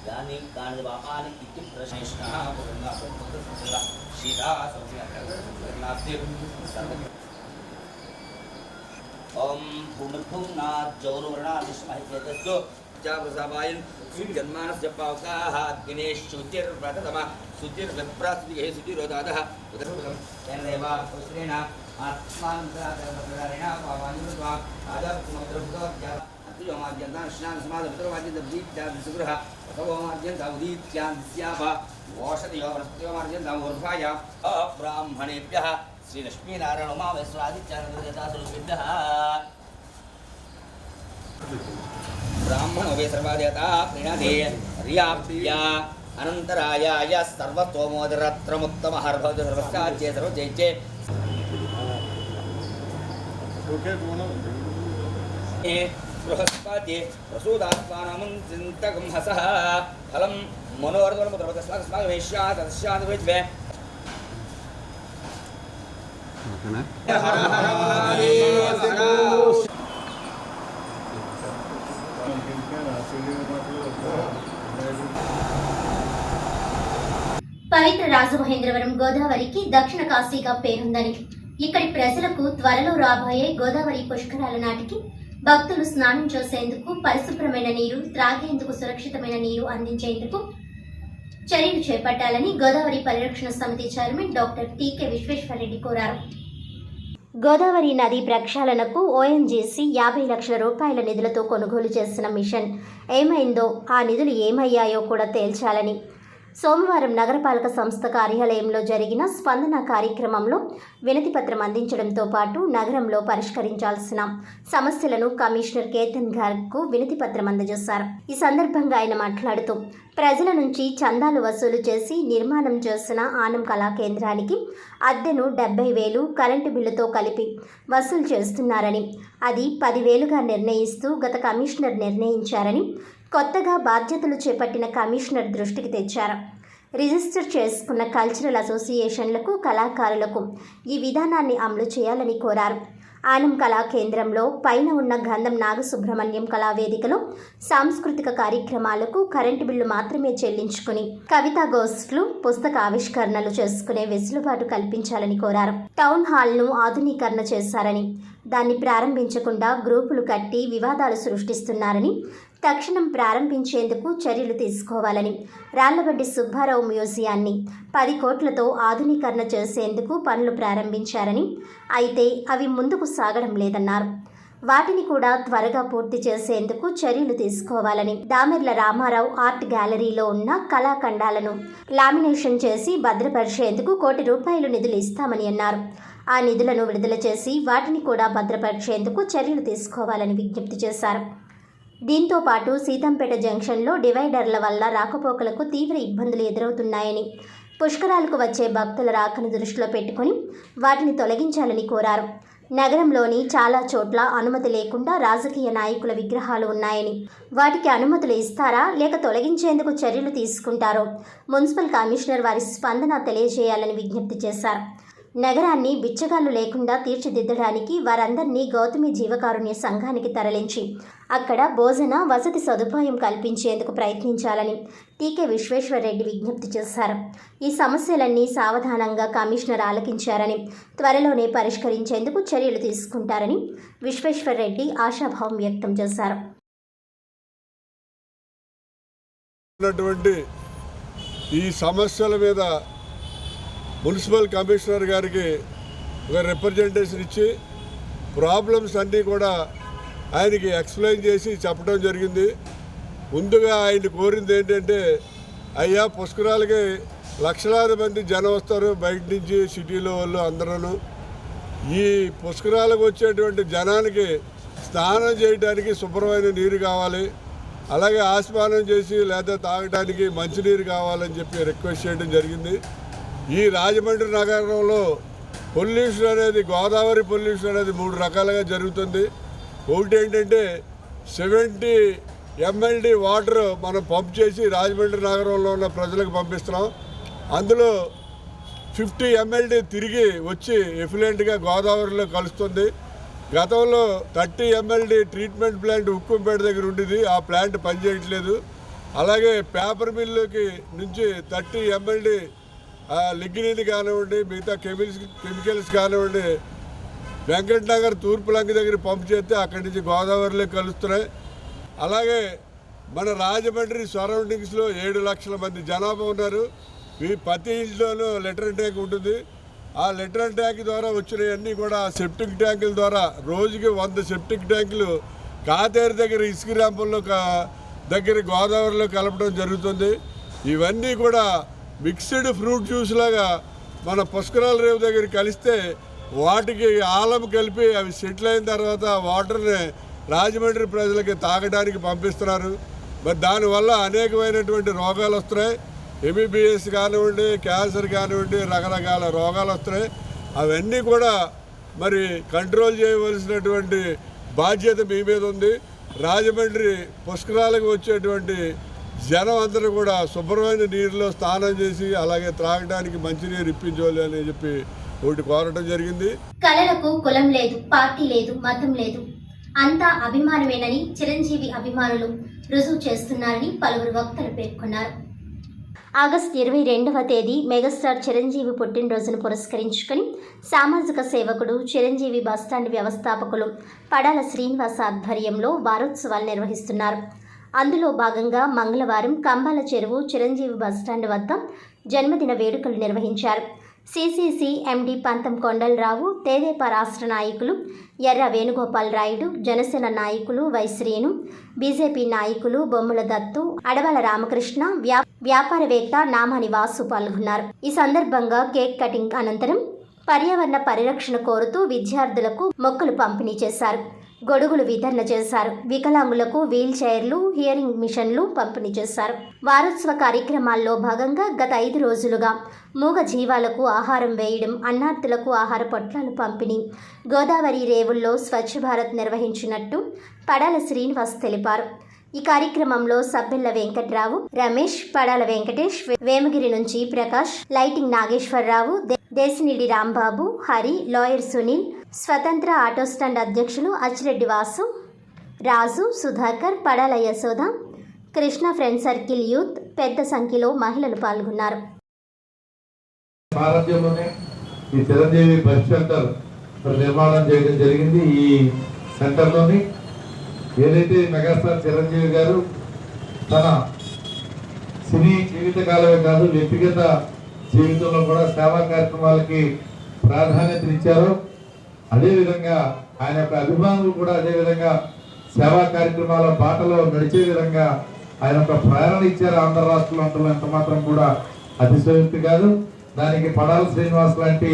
K: यानि कानि वापानि इति प्रश्नः पुरन्दापुत्रः सीता सर्वनास्ति ॐ भूमिर्भुवनात् जौरवर्णादिष्महितेतस्तु जावसावायन् सुजन्मानस्य पावकाः दिनेश शुचिर्व्रततमः शुचिर्विप्रास्तिः शुचिरोदादः तेनैव पुष्रेण आत्मान्तरारेण पावानिर्वा आदर्शमद्रभुतः अत्युमाद्यन्तान् स्नानं समादमित्रवाद्यदब्दीत्यादिसुगृह अथवोमाद्यन्तावदीत्यादिस्याभ ओषधियो वनस्पतियोमार्जन्ताम् ऊर्ध्वाय अब्राह्मणेभ्यः श्रीलक्ष्मीनारायण उमावेश्वरादित्यादिदेवतास्वरूपेभ्यः ब्राह्मणो वे सर्वादेवता प्रीणते रियाप्या अनन्तरायाय सर्वतोमोदरत्रमुत्तमः भवति सर्वस्याच्ये सर्वजयचे बृहस्पति प्रसूदात्मानं चिन्तकं हसः फलं मनोरथमत्रमतस्माकमेष्यादस्यादिविज्वे
A: పవిత్ర రాజమహేంద్రవరం గోదావరికి దక్షిణ కాశీగా పేరుందని ఇక్కడి ప్రజలకు త్వరలో రాబోయే గోదావరి పుష్కరాల నాటికి భక్తులు స్నానం చేసేందుకు పరిశుభ్రమైన నీరు, త్రాగేందుకు సురక్షితమైన నీరు అందించేందుకు చర్యలు చేపట్టాలని గోదావరి పరిరక్షణ సమితి చైర్మన్ డాక్టర్ టీకే విశ్వేశ్వరరెడ్డి కోరారు.
B: గోదావరి నది ప్రక్షాళనకు ఓఎన్జీసీ 50 లక్షల రూపాయల నిధులతో కొనుగోలు చేసిన మిషన్ ఏమైందో, ఆ నిధులు ఏమయ్యాయో కూడా తేల్చాలని సోమవారం నగరపాలక సంస్థ కార్యాలయంలో జరిగిన స్పందన కార్యక్రమంలో వినతిపత్రం అందించడంతో పాటు నగరంలో పరిష్కరించాల్సిన సమస్యలను కమిషనర్ కేతన్ గార్గ్కు వినతిపత్రం అందజేశారు. ఈ సందర్భంగా ఆయన మాట్లాడుతూ ప్రజల నుంచి చందాలు వసూలు చేసి నిర్మాణం చేసిన ఆనం కళా కేంద్రానికి అద్దెను 70,000 కరెంటు బిల్లుతో కలిపి వసూలు చేస్తున్నారని, అది 10,000గా నిర్ణయిస్తూ గత కమిషనర్ నిర్ణయించారని కొత్తగా బాధ్యతలు చేపట్టిన కమిషనర్ దృష్టికి తెచ్చారు. రిజిస్టర్ చేసుకున్న కల్చరల్ అసోసియేషన్లకు, కళాకారులకు ఈ విధానాన్ని అమలు చేయాలని కోరారు. ఆనం కళా కేంద్రంలో పైన ఉన్న గంధం నాగసుబ్రహ్మణ్యం కళావేదికలో సాంస్కృతిక కార్యక్రమాలకు కరెంటు బిల్లు మాత్రమే చెల్లించుకుని కవితా గోష్ఠులు, పుస్తక ఆవిష్కరణలు చేసుకునే వెసులుబాటు కల్పించాలని కోరారు. టౌన్ హాల్ను ఆధునీకరణ చేశారని, దాన్ని ప్రారంభించకుండా గ్రూపులు కట్టి వివాదాలు సృష్టిస్తున్నారని, తక్షణం ప్రారంభించేందుకు చర్యలు తీసుకోవాలని, రాళ్లబడ్డి సుబ్బారావు మ్యూజియాన్ని 10 కోట్లతో ఆధునీకరణ చేసేందుకు పనులు ప్రారంభించారని, అయితే అవి ముందుకు సాగడం లేదన్నారు. వాటిని కూడా త్వరగా పూర్తి చేసేందుకు చర్యలు తీసుకోవాలని, దామెర్ల రామారావు ఆర్ట్ గ్యాలరీలో ఉన్న కళాఖండాలను లామినేషన్ చేసి భద్రపరిచేందుకు ₹1 కోటి నిధులు ఇస్తామని అన్నారు. ఆ నిధులను విడుదల చేసి వాటిని కూడా భద్రపరిచేందుకు చర్యలు తీసుకోవాలని విజ్ఞప్తి చేశారు. దీంతో పాటు సీతంపేట జంక్షన్లో డివైడర్ల వల్ల రాకపోకలకు తీవ్ర ఇబ్బందులు ఎదురవుతున్నాయని, పుష్కరాలకు వచ్చే భక్తుల రాకను దృష్టిలో పెట్టుకుని వాటిని తొలగించాలని కోరారు. నగరంలోని చాలా చోట్ల అనుమతి లేకుండా రాజకీయ నాయకుల విగ్రహాలు ఉన్నాయని, వాటికి అనుమతులు ఇస్తారా లేక తొలగించేందుకు చర్యలు తీసుకుంటారో మున్సిపల్ కమిషనర్ వారి స్పందన తెలియజేయాలని విజ్ఞప్తి చేశారు. నగరాన్ని బిచ్చగాళ్లు లేకుండా తీర్చిదిద్దడానికి వారందరినీ గౌతమి జీవకారుణ్య సంఘానికి తరలించి అక్కడ భోజన వసతి సదుపాయం కల్పించేందుకు ప్రయత్నించాలని టీకే విశ్వేశ్వరరెడ్డి విజ్ఞప్తి చేశారు. ఈ సమస్యలన్నీ సావధానంగా కమిషనర్ ఆలకించారని, త్వరలోనే పరిష్కరించేందుకు చర్యలు తీసుకుంటారని విశ్వేశ్వరరెడ్డి ఆశాభావం వ్యక్తం చేశారు.
H: ఈ సమస్యల మీద మున్సిపల్ కమిషనర్ గారికి ఒక రిప్రజెంటేషన్ ఇచ్చి ప్రాబ్లమ్స్ అన్నీ కూడా ఆయనకి ఎక్స్ప్లెయిన్ చేసి చెప్పడం జరిగింది. ముందుగా ఆయన కోరింది ఏంటంటే, అయ్యా పుష్కరాలకి లక్షలాది మంది జనం వస్తారు బయట నుంచి, సిటీలో వాళ్ళు అందరూ. ఈ పుష్కరాలకు వచ్చేటువంటి జనానికి స్నానం చేయడానికి శుభ్రమైన నీరు కావాలి, అలాగే ఆస్మానం చేసి లేదా తాగడానికి మంచినీరు కావాలని చెప్పి రిక్వెస్ట్ చేయడం జరిగింది. ఈ రాజమండ్రి నగరంలో పొల్యూషన్ అనేది, గోదావరి పొల్యూషన్ అనేది 3 రకాలుగా జరుగుతుంది. ఒకటి ఏంటంటే 70 MLD వాటర్ మనం పంప్ చేసి రాజమండ్రి నగరంలో ఉన్న ప్రజలకు పంపిస్తున్నాం. అందులో 50 MLD తిరిగి వచ్చి ఎఫిలెంట్గా గోదావరిలో కలుస్తుంది. గతంలో 30 MLD ట్రీట్మెంట్ ప్లాంట్ ఉక్కుంపేట దగ్గర ఉండేది, ఆ ప్లాంట్ పనిచేయట్లేదు. అలాగే పేపర్ మిల్లుకి నుంచి 30 MLD లిగ్నిన్ కానివ్వండి, మిగతా కెమికల్స్ కానివ్వండి వెంకటనగర్ తూర్పు లంక దగ్గర పంపు చేస్తే అక్కడి నుంచి గోదావరిలో కలుస్తున్నాయి. అలాగే మన రాజమండ్రి సరౌండింగ్స్లో 7 లక్షల మంది జనాభా ఉన్నారు. ప్రతి ఇంట్లోనూ లెటర్ ట్యాంక్ ఉంటుంది. ఆ లెటర్ ట్యాంక్ ద్వారా వచ్చినవన్నీ కూడా సెప్టిక్ ట్యాంకుల ద్వారా రోజుకి 100 సెప్టిక్ ట్యాంకులు కాతేరు దగ్గర ఇసుక ర్యాంపుల్లో దగ్గర గోదావరిలో కలపడం జరుగుతుంది. ఇవన్నీ కూడా మిక్స్డ్ ఫ్రూట్ జ్యూస్ లాగా మన పుష్కరాల రేవు దగ్గర కలిస్తే వాటికి ఆలం కలిపి అవి సెటిల్ అయిన తర్వాత వాటర్ని రాజమండ్రి ప్రజలకి తాగడానికి పంపిస్తున్నారు. మరి దానివల్ల అనేకమైనటువంటి రోగాలు వస్తున్నాయి. MBBS కానివ్వండి, క్యాన్సర్ కానివ్వండి, రకరకాల రోగాలు వస్తున్నాయి. అవన్నీ కూడా మరి కంట్రోల్ చేయవలసినటువంటి బాధ్యత మీ మీద ఉంది. రాజమండ్రి పుష్కరాలకు వచ్చేటువంటి జనం అందరూ కూడా శుభ్రమైన నీరులో స్నానం చేసి అలాగే త్రాగడానికి మంచినీరు ఇప్పించాలి అని చెప్పి ఒకటి కోరటం జరిగింది.
A: కళలకు కులం లేదు, పార్టీ లేదు, మతం లేదు, అంతా అభిమానమేనని చిరంజీవి అభిమానులు రుజువు చేస్తున్నారని పలువురు వక్తలు పేర్కొన్నారు.
B: ఆగస్టు 22వ తేదీ మెగాస్టార్ చిరంజీవి పుట్టినరోజును పురస్కరించుకుని సామాజిక సేవకుడు చిరంజీవి బస్టాండ్ వ్యవస్థాపకులు పడాల శ్రీనివాస ఆధ్వర్యంలో వారోత్సవాలు నిర్వహిస్తున్నారు. అందులో భాగంగా మంగళవారం కంబాల చెరువు చిరంజీవి బస్టాండ్ వద్ద జన్మదిన వేడుకలు నిర్వహించారు. CCC MD పంతం కొండలరావు, తెదేపా రాష్ట్ర నాయకులు ఎర్ర వేణుగోపాల్ రాయుడు, జనసేన నాయకులు వైశ్రీను, బీజేపీ నాయకులు బొమ్మల దత్తు, అడవాల రామకృష్ణ, వ్యాపారవేత్త నామాని వాసు పాల్గొన్నారు. ఈ సందర్భంగా కేక్ కటింగ్ అనంతరం పర్యావరణ పరిరక్షణ కోరుతూ విద్యార్థులకు మొక్కలు పంపిణీ చేశారు. గొడుగులు వితరణ చేశారు. వికలాంగులకు వీల్ చైర్లు, హియరింగ్ మిషన్లు పంపిణీ చేశారు. వారోత్సవ కార్యక్రమాల్లో భాగంగా గత 5 రోజులుగా మూగ జీవాలకు ఆహారం వేయడం, అన్నార్థులకు ఆహార పొట్లాలు పంపిణీ, గోదావరి రేవుల్లో స్వచ్ఛ భారత్ నిర్వహించినట్టు పడాల శ్రీనివాస్ తెలిపారు. ఈ కార్యక్రమంలో సబ్బెల్ల వెంకట్రావు, రమేష్, పడాల వెంకటేష్, వేమగిరి నుంచి ప్రకాష్, లైటింగ్ నాగేశ్వరరావు, దేశినిడి రాంబాబు, హరి, లాయర్ సునీల్, స్వతంత్ర ఆటో స్టాండ్ అధ్యక్షులు Achireddy Vasu, Raju, Sudhakar, Padala Yashoda, Krishna friend circle youth పెద్ద సంఖ్యలో మహిళలు పాల్గొన్నారు.
L: భారతీయంలోనే ఈ చిరంజీవి బస్ సెంటర్ నిర్మాణం చేయడం జరిగింది. ఈ సెంటర్లోని ఏదైతే మెగాస్టార్ చిరంజీవి గారు తన సినీ జీవితకాలమే కాదు వ్యక్తిగత జీవితంలో కూడా సేవా కార్యక్రమాలకి ప్రాధాన్యతనిచ్చారు. అదేవిధంగా ఆయన యొక్క అభిమానులు కూడా అదేవిధంగా సేవా కార్యక్రమాల బాటలో నడిచే విధంగా ఆయన ఒక ప్రేరణ ఇచ్చారు. ఆంధ్ర రాష్ట్రంలో అంతలో ఎంత మాత్రం కూడా అతిశయోక్తి కాదు. దానికి పడాల శ్రీనివాస్ లాంటి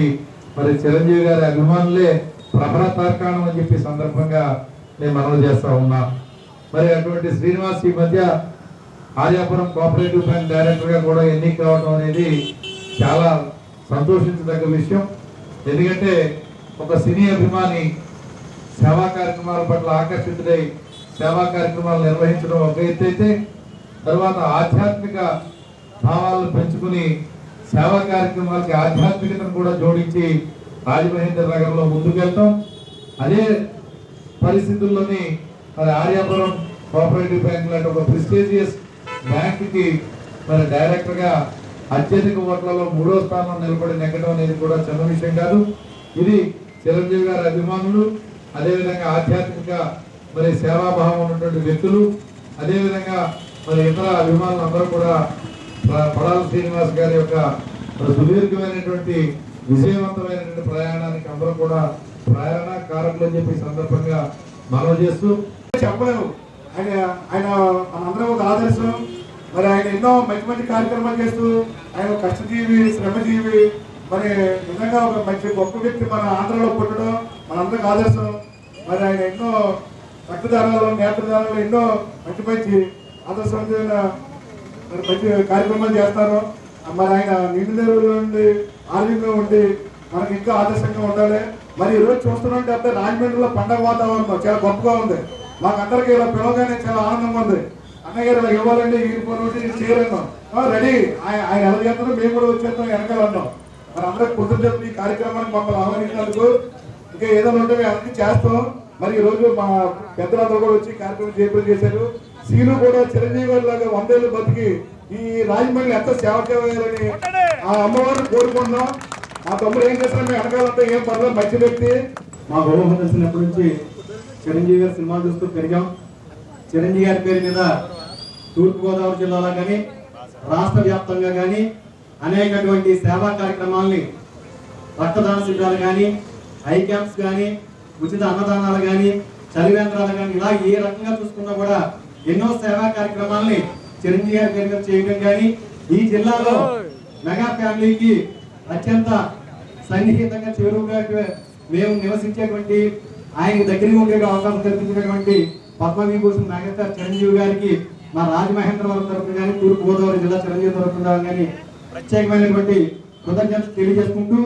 L: మరి చిరంజీవి గారి అభిమానులే ప్రబల తార్కాణం అని చెప్పి సందర్భంగా నేను మనవి చేస్తా ఉన్నా. మరి అటువంటి శ్రీనివాస్ ఈ మధ్య ఆర్యాపురం కోఆపరేటివ్ బ్యాంక్ డైరెక్టర్గా కూడా ఎన్నిక కావడం అనేది చాలా సంతోషించదగ్గ విషయం. ఎందుకంటే ఒక సినీ అభిమాని సేవా కార్యక్రమాల పట్ల ఆకర్షితుడై సేవా కార్యక్రమాలు నిర్వహించడం ఒక ఎత్తు అయితే, తర్వాత ఆధ్యాత్మిక భావాలను పెంచుకుని సేవా కార్యక్రమాలకి ఆధ్యాత్మికతను కూడా జోడించి రాజమహేంద్ర నగర్లో ముందుకెళ్తాం. అదే పరిస్థితుల్లోని మరి ఆర్యాపురం కోఆపరేటివ్ బ్యాంక్ లాంటి ఒక ప్రెస్టీజియస్ బ్యాంక్కి మరి డైరెక్టర్గా అత్యధిక ఓట్లలో 3వ స్థానం నిలబడి నెగ్గడం అనేది కూడా చిన్న విషయం కాదు. ఇది చిరంజీవి గారి అభిమానులు, అదేవిధంగా ఆధ్యాత్మిక మరి సేవాభావం ఉన్నటువంటి వ్యక్తులు, అదేవిధంగా మరి ఇతర అభిమానులు అందరూ కూడా పడాల శ్రీనివాస్ గారి యొక్క సుదీర్ఘమైనటువంటి విజయవంతమైనటువంటి ప్రయాణానికి అందరూ కూడా ప్రేరణ కారకులు అని చెప్పి సందర్భంగా మనం చేస్తూ
M: చెప్పలేము. ఆయన మనందరం ఒక ఆదర్శం. మరి ఆయన ఎన్నో మంచి మంచి కార్యక్రమాలు చేస్తూ ఆయన కష్టజీవి, శ్రమజీవి, మరి నిజంగా ఒక మంచి గొప్ప వ్యక్తి మన ఆంధ్రలో పుట్టడం మనందరికి ఆదర్శం. మరి ఆయన ఎన్నో రక్తదానాలు, నేత్రదానాలు ఎన్నో మంచి మంచి ఆదర్శవంతమైన మరి మంచి కార్యక్రమాలు చేస్తారు. మరి ఆయన నిండు నుండి ఆరోగ్యంగా ఉండి మనకి ఇంకా ఆదర్శంగా ఉండాలి. మరి ఈరోజు చూస్తున్నాంటే అంటే రాజమండ్రిలో పండగ వాతావరణం చాలా గొప్పగా ఉంది. మాకందరికి ఇలా పిలవగానే చాలా ఆనందంగా ఉంది. అన్నయ్య గారు ఇలా ఇవ్వాలండి, ఈ చేయరన్నాం రెడీ. ఆయన ఎలా చేస్తారో మేము కూడా వచ్చేస్తాం వెనకాల అన్నాం. మన అందరికి కృతజ్ఞతలు. ఈ కార్యక్రమానికి మమ్మల్ని ఆహ్వానించినందుకు. ఇంకా ఏదైనా ఉంటే మేము అన్ని చేస్తాం. మరి ఈ రోజు మా పెద్దలందరూ కూడా వచ్చి కార్యక్రమం చేపట్టి చేశారు. సీను కూడా చిరంజీవి లాగా 100 ఏళ్ళు బతికి ఈ రాజమండ్రి ఎంత సేవ చేయాలని ఆ అమ్మవారిని కోరుకుంటున్నాం. మా తమ్ముడు ఏం చేస్తారో మేము వెనకాలంతా ఏం పర్లేదు, మంచి వ్యక్తి.
N: మా గౌరవం తెలిసినప్పటి నుంచి చిరంజీవి గారి సినిమాలు చూస్తూ పెరిగాం. చిరంజీవి గారి పేరు మీద తూర్పుగోదావరి జిల్లాలో కానీ రాష్ట్ర వ్యాప్తంగా కానీ అనేకటువంటి సేవా కార్యక్రమాలని, రక్తదాన శిబిరాలు కానీ, ఐ క్యాంప్స్ కానీ, ఉచిత అన్నదానాలు కానీ, చలివేంద్రాలు కానీ, ఇలా ఏ రకంగా చూసుకున్నా కూడా ఎన్నో సేవా కార్యక్రమాలని చిరంజీవి గారి పేరు మీద చేయడం కానీ, ఈ జిల్లాలో మెగా ఫ్యామిలీకి అత్యంత సన్నిహితంగా చేరువుగా మేము నివసించేటువంటి ఆయన దగ్గరగా ఉండే అవకాశం కల్పించినటువంటి పద్మవిభూషణ్ మెగాస్టార్ చిరంజీవి గారికి మా రాజమహేంద్రవరం తరఫున కానీ, తూర్పు గోదావరి జిల్లా చిరంజీవి తరఫున కానీ ప్రత్యేకమైనటువంటి కృతజ్ఞతలు తెలియజేసుకుంటూ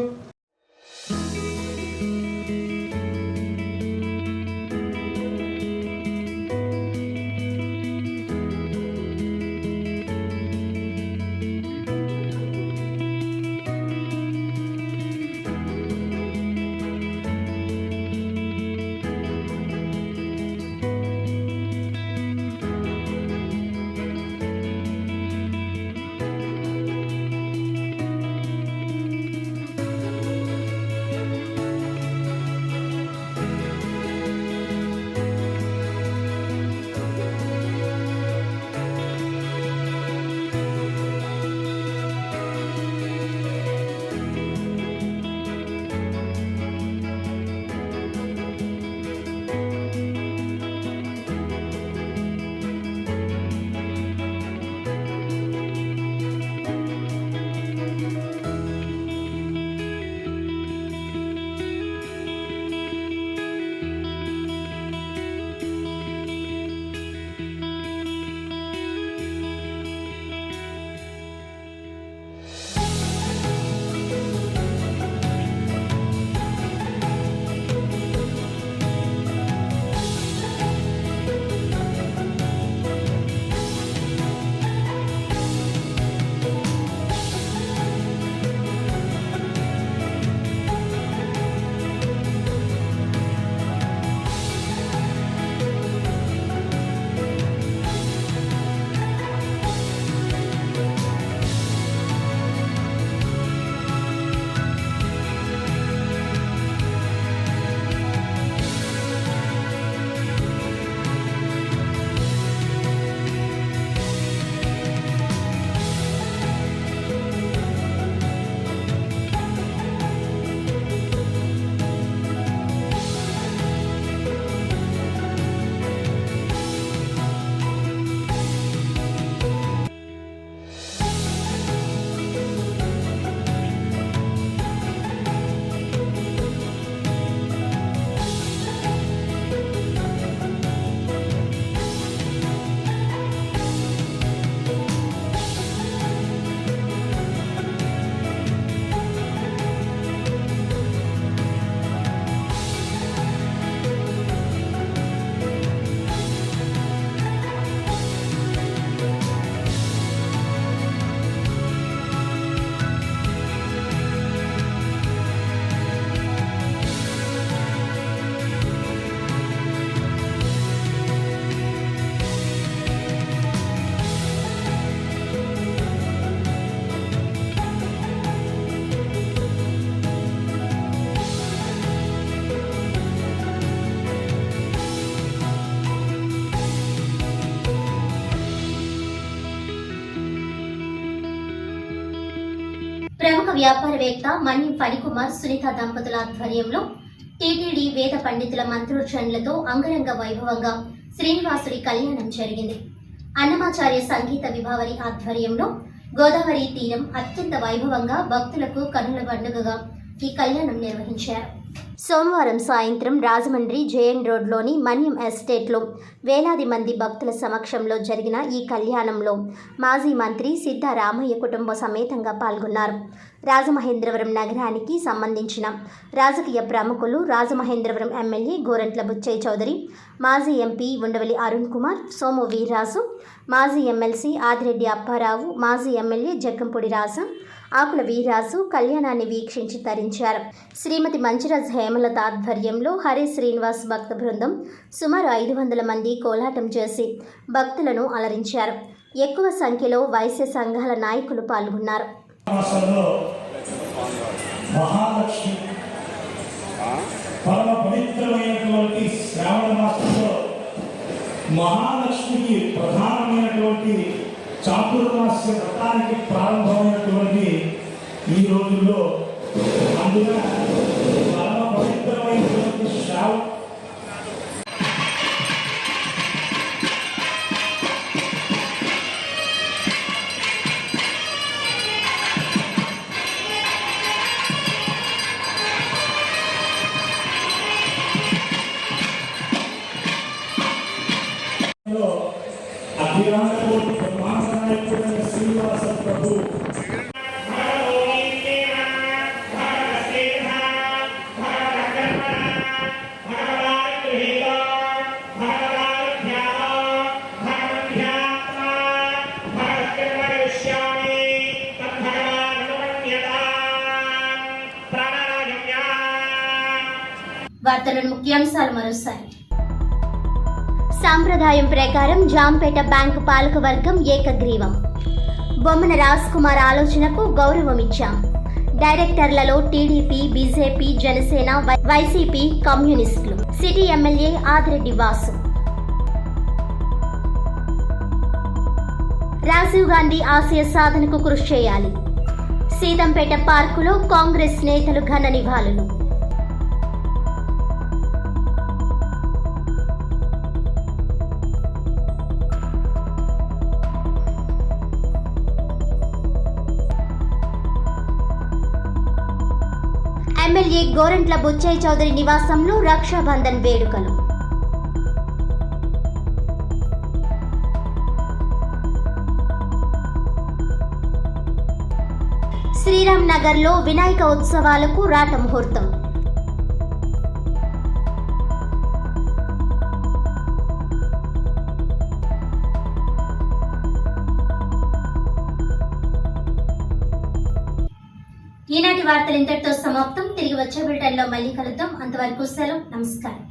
A: ప్రముఖ వ్యాపారవేత్త మన్యం ఫణికుమార్ సునీత దంపతుల ఆధ్వర్యంలో టీటీడీ వేద పండితుల మంత్రోచ్చరణలతో అంగరంగ వైభవంగా శ్రీనివాసుడి కళ్యాణం జరిగింది. అన్నమాచార్య సంగీత విభావరి ఆధ్వర్యంలో గోదావరి తీరం అత్యంత వైభవంగా భక్తులకు కన్నుల పండుగగా ఈ కళ్యాణం నిర్వహించారు.
B: సోమవారం సాయంత్రం రాజమండ్రి జేఎన్ రోడ్లోని మన్యం ఎస్టేట్లో వేలాది మంది భక్తుల సమక్షంలో జరిగిన ఈ కళ్యాణంలో మాజీ మంత్రి సిద్ధారామయ్య కుటుంబ సమేతంగా పాల్గొన్నారు. రాజమహేంద్రవరం నగరానికి సంబంధించిన రాజకీయ ప్రముఖులు, రాజమహేంద్రవరం ఎమ్మెల్యే గోరంట్ల బుచ్చయ్య చౌదరి, మాజీ ఎంపీ ఉండవల్లి అరుణ్ కుమార్, సోము వీర్రాజు, మాజీ ఎమ్మెల్సీ ఆదిరెడ్డి అప్పారావు, మాజీ ఎమ్మెల్యే జగ్గంపూడి రాజు, ఆకుల వీర్రాజు కళ్యాణాన్ని వీక్షించి తరించారు. శ్రీమతి మంచిరాజ్ హేమలత ఆధ్వర్యంలో హరి శ్రీనివాస్ భక్త బృందం సుమారు 500 మంది కోలాటం చేసి భక్తులను అలరించారు. ఎక్కువ సంఖ్యలో వైశ్య సంఘాల నాయకులు పాల్గొన్నారు.
O: మహాలక్ష్మి పరమ పవిత్రమైనటువంటి శ్రావణ మాసంలో మహాలక్ష్మికి ప్రధానమైనటువంటి చాతుర్మాస్య వ్రతానికి ప్రారంభమైనటువంటి ఈ రోజుల్లో అందున పరమ పవిత్రమైనటువంటి శ్రావణ అఖిలాండకోటి బ్రహ్మాండ నాయకుడైన శ్రీనివాస ప్రభు
A: వార్తలను ముఖ్యాంశాలు మరోసారి.
B: సాంప్రదాయం ప్రకారం జాంపేట బ్యాంకు పాలకవర్గం ఏకగ్రీవం. బొమ్మన రాజ్ కుమార్ ఆలోచనకు గౌరవం ఇచ్చాం. డైరెక్టర్లలో టీడీపీ, బీజేపీ, జనసేన, వైసీపీ, కమ్యూనిస్టులు. City MLA Adireddy Vasu. రాజీవ్ గాంధీ ఆశయ సాధనకు కృషి చేయాలి. సీతంపేట పార్కులో కాంగ్రెస్ నేతలు ఘన నివాళులు. ఎమ్మెల్యే గోరంట్ల బుచ్చయ్య చౌదరి నివాసంలో రక్షాబంధన్ వేడుకలు. శ్రీరామ్ నగర్లో వినాయక ఉత్సవాలకు రాట ముహూర్తం.
A: ఈనాటి వార్తలు ఇంతటితో సమాప్తం. తిరిగి వచ్చే బులెటిన్లో మళ్ళీ కలుద్దాం. అంతవరకు సెలవు. నమస్కారం.